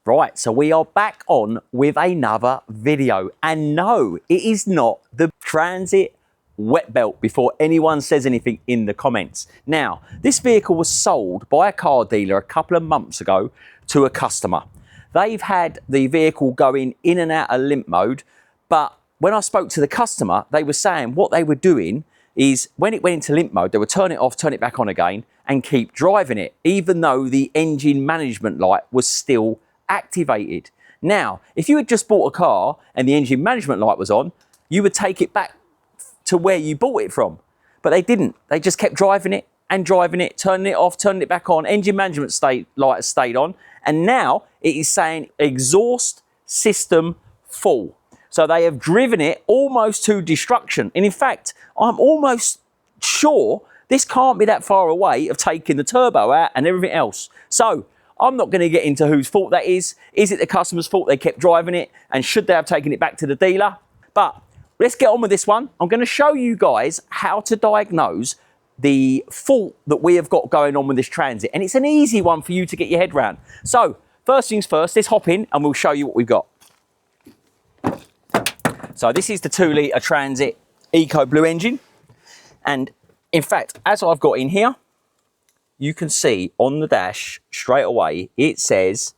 Right, so we are back on with another video. And no, it is not the Transit wet belt before anyone says anything in the comments. Now, this vehicle was sold by a car dealer a couple of months ago to a customer. They've had the vehicle going in and out of limp mode, but when I spoke to the customer, they were saying what they were doing is when it went into limp mode, they would turn it off, turn it back on again and keep driving it, even though the engine management light was still activated. Now, if you had just bought a car and the engine management light was on, you would take it back to where you bought it from. But they didn't. They just kept driving it and driving it, turning it off, turning it back on. Engine management light stayed on. And now it is saying exhaust system full. So they have driven it almost to destruction. And in fact, I'm almost sure this can't be that far away of taking the turbo out and everything else. So I'm not going to get into whose fault that is. Is it the customer's fault they kept driving it? And should they have taken it back to the dealer? But let's get on with this one. I'm going to show you guys how to diagnose the fault that we have got going on with this Transit. And it's an easy one for you to get your head around. So first things first, let's hop in and we'll show you what we've got. So this is the 2-litre Transit EcoBlue engine. And in fact, as I've got in here, you can see on the dash straight away, it says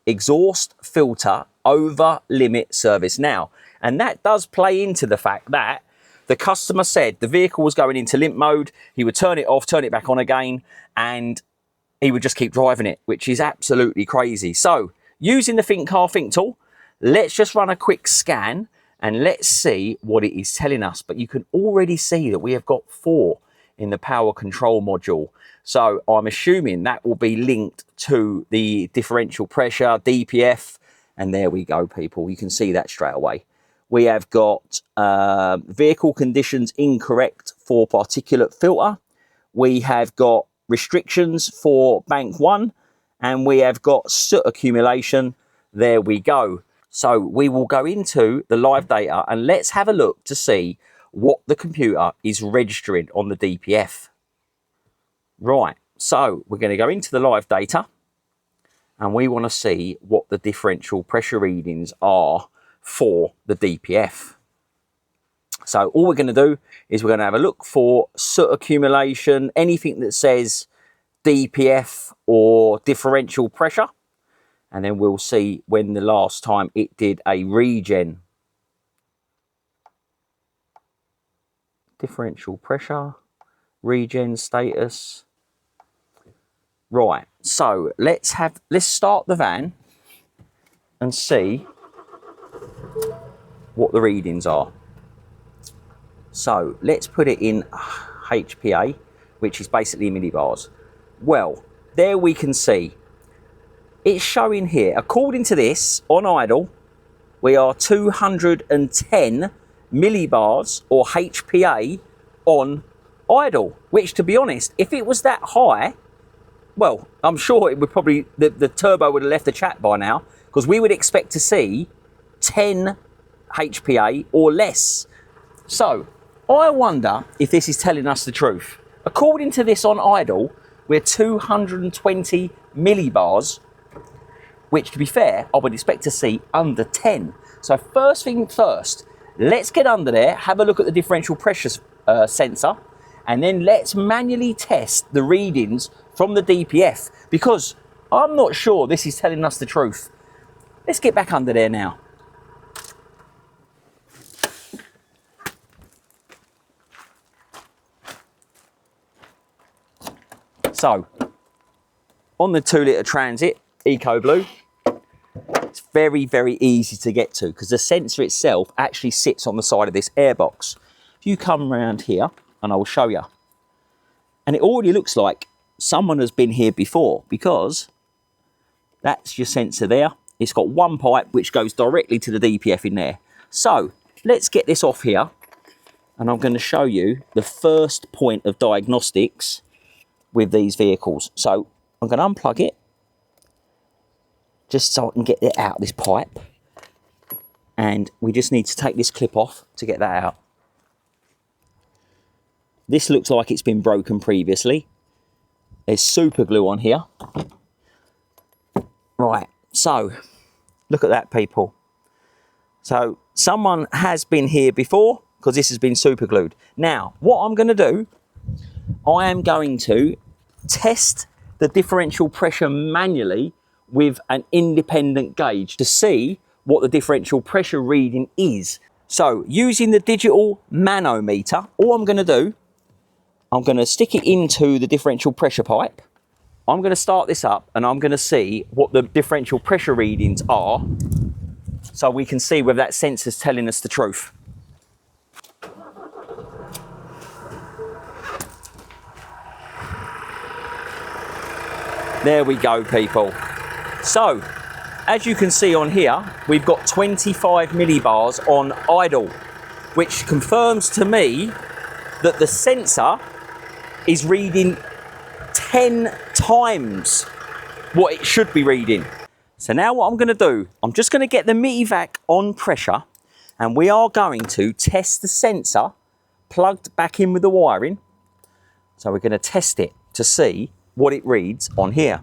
exhaust filter over limit service now. And that does play into the fact that the customer said the vehicle was going into limp mode. He would turn it off, turn it back on again, and he would just keep driving it, which is absolutely crazy. So using the Thinkcar ThinkTool, let's just run a quick scan and let's see what it is telling us. But you can already see that we have got 4 in the power control module. So I'm assuming that will be linked to the differential pressure, DPF, and there we go, people. You can see that straight away. We have got vehicle conditions incorrect for particulate filter. We have got restrictions for bank 1, and we have got soot accumulation. There we go. So we will go into the live data and let's have a look to see what the computer is registering on the DPF. Right, so we're going to go into the live data and we want to see what the differential pressure readings are for the DPF. So all we're going to do is we're going to have a look for soot accumulation, anything that says DPF or differential pressure, and then we'll see when the last time it did a regen. Differential pressure, regen status. Right, so let's start the van and see what the readings are. So let's put it in HPA, which is basically millibars. Well, there we can see it's showing here, according to this, on idle, we are 210 millibars or HPA on idle, which, to be honest, if it was that high, well, I'm sure it would probably, the turbo would have left the chat by now, because we would expect to see 10 HPA or less. So I wonder if this is telling us the truth. According to this on idle, we're 220 millibars, which, to be fair, I would expect to see under 10. So first thing first, let's get under there, have a look at the differential pressure sensor, and then let's manually test the readings from the DPF, because I'm not sure this is telling us the truth. Let's get back under there now. So, on the 2-litre Transit EcoBlue, it's very, very easy to get to because the sensor itself actually sits on the side of this airbox. If you come around here, and I will show you, and it already looks like someone has been here before, because that's your sensor there. It's got one pipe which goes directly to the DPF in there. So let's get this off here, and I'm going to show you the first point of diagnostics with these vehicles. So I'm going to unplug it just so I can get it out of this pipe, and we just need to take this clip off to get that out. This looks like it's been broken previously. There's super glue on here. Right, So, look at that, people. So, someone has been here before because this has been super glued. Now, what I'm going to do, I am going to test the differential pressure manually with an independent gauge to see what the differential pressure reading is. So, using the digital manometer, all I'm going to do, I'm going to stick it into the differential pressure pipe. I'm going to start this up and I'm going to see what the differential pressure readings are so we can see whether that sensor's telling us the truth. There we go, people. So, as you can see on here, we've got 25 millibars on idle, which confirms to me that the sensor is reading 10 times what it should be reading. So now what I'm going to do, I'm just going to get the Mityvac on pressure and we are going to test the sensor plugged back in with the wiring. So we're going to test it to see what it reads on here.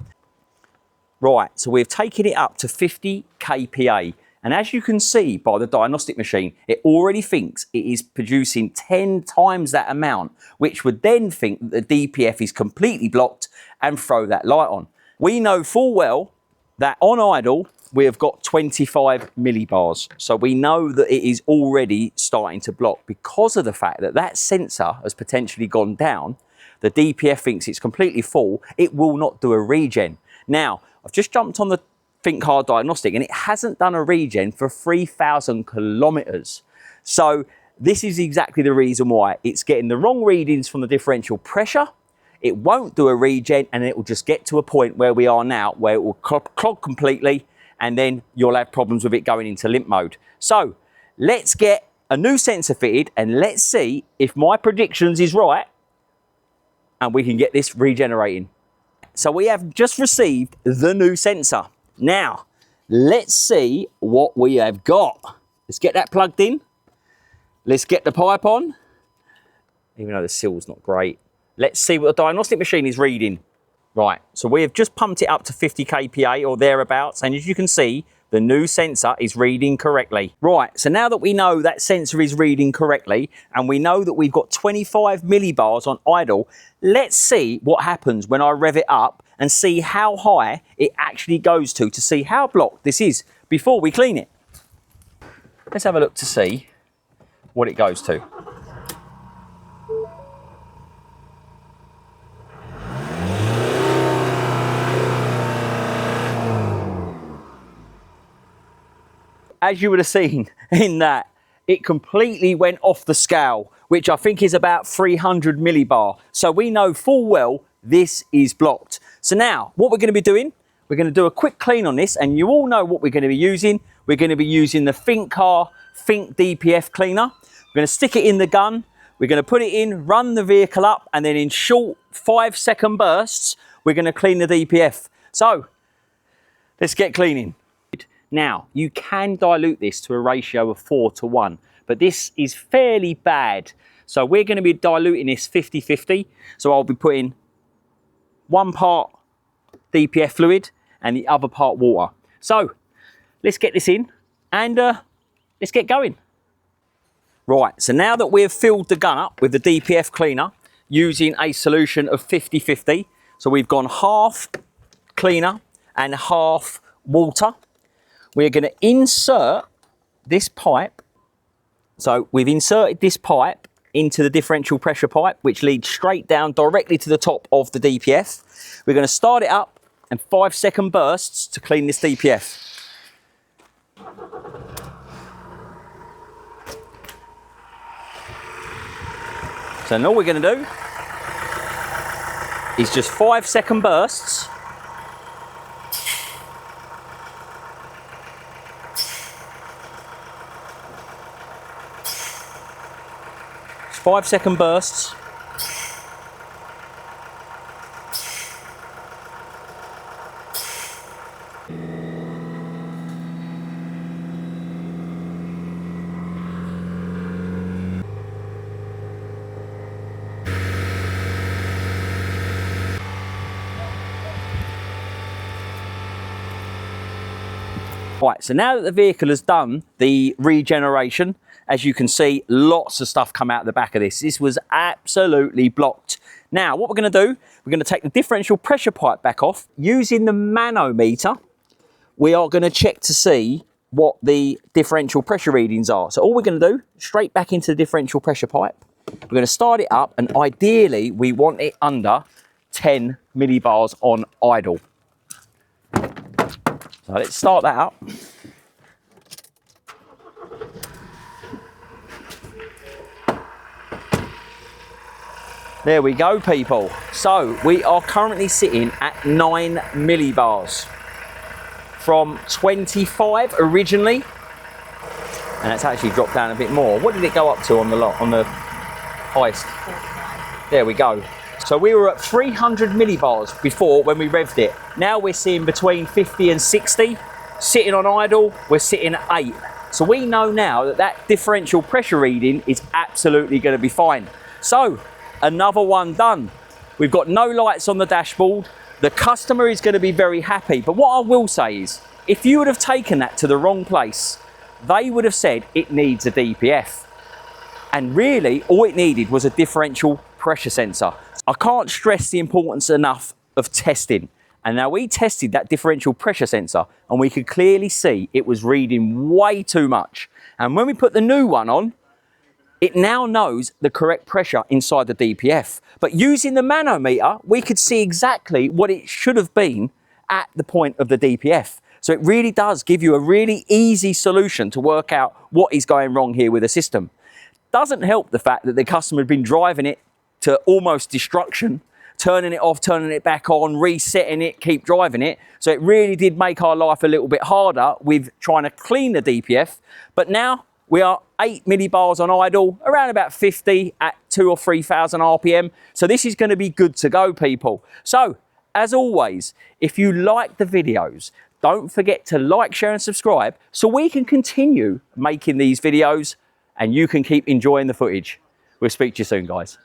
Right, so we've taken it up to 50 kPa. And as you can see by the diagnostic machine, it already thinks it is producing 10 times that amount, which would then think that the DPF is completely blocked and throw that light on. We know full well that on idle, we have got 25 millibars. So we know that it is already starting to block because of the fact that that sensor has potentially gone down. The DPF thinks it's completely full. It will not do a regen. Now, I've just jumped on the Thinkcar Diagnostic and it hasn't done a regen for 3,000 kilometers. So this is exactly the reason why. It's getting the wrong readings from the differential pressure. It won't do a regen and it will just get to a point where we are now where it will clog completely and then you'll have problems with it going into limp mode. So let's get a new sensor fitted and let's see if my predictions is right and we can get this regenerating. So we have just received the new sensor. Now, let's see what we have got. Let's get that plugged in. Let's get the pipe on. Even though the seal's not great. Let's see what the diagnostic machine is reading. Right, so we have just pumped it up to 50 kPa or thereabouts. And as you can see, the new sensor is reading correctly. Right, so now that we know that sensor is reading correctly and we know that we've got 25 millibars on idle, let's see what happens when I rev it up and see how high it actually goes to see how blocked this is before we clean it. Let's have a look to see what it goes to. As you would have seen in that, it completely went off the scale, which I think is about 300 millibar. So we know full well this is blocked. So now what we're going to be doing, we're going to do a quick clean on this and you all know what we're going to be using. We're going to be using the Thinkcar DPF Cleaner. We're going to stick it in the gun. We're going to put it in, run the vehicle up and then in short 5-second bursts, we're going to clean the DPF. So let's get cleaning. Now, you can dilute this to a ratio of 4:1, but this is fairly bad. So we're going to be diluting this 50-50. So I'll be putting 1 part DPF fluid and the other part water. So let's get this in and let's get going. Right, so now that we've filled the gun up with the DPF cleaner using a solution of 50-50, so we've gone half cleaner and half water. We're going to insert this pipe. So we've inserted this pipe into the differential pressure pipe, which leads straight down directly to the top of the DPF. We're going to start it up and 5-second bursts to clean this DPF. So now all we're going to do is just 5-second bursts. Just 5-second bursts. Right, so now that the vehicle has done the regeneration, as you can see, lots of stuff come out the back of this. This was absolutely blocked. Now, what we're going to do, we're going to take the differential pressure pipe back off. Using the manometer, we are going to check to see what the differential pressure readings are. So all we're going to do, straight back into the differential pressure pipe. We're going to start it up, and ideally, we want it under 10 millibars on idle. So let's start that up. There we go, people. So we are currently sitting at 9 millibars from 25 originally, and it's actually dropped down a bit more. What did it go up to on the highest? There we go. So we were at 300 millibars before when we revved it. Now we're seeing between 50 and 60. Sitting on idle, we're sitting at 8. So we know now that that differential pressure reading is absolutely going to be fine. So another one done. We've got no lights on the dashboard. The customer is going to be very happy. But what I will say is, if you would have taken that to the wrong place, they would have said it needs a DPF. And really, all it needed was a differential pressure sensor. I can't stress the importance enough of testing. And now we tested that differential pressure sensor, and we could clearly see it was reading way too much. And when we put the new one on, it now knows the correct pressure inside the DPF. But using the manometer, we could see exactly what it should have been at the point of the DPF. So it really does give you a really easy solution to work out what is going wrong here with the system. Doesn't help the fact that the customer had been driving it to almost destruction, turning it off, turning it back on, resetting it, keep driving it. So it really did make our life a little bit harder with trying to clean the DPF. But now we are 8 millibars on idle, around about 50 at 2,000 or 3,000 RPM. So this is going to be good to go, people. So as always, if you like the videos, don't forget to like, share and subscribe so we can continue making these videos and you can keep enjoying the footage. We'll speak to you soon, guys.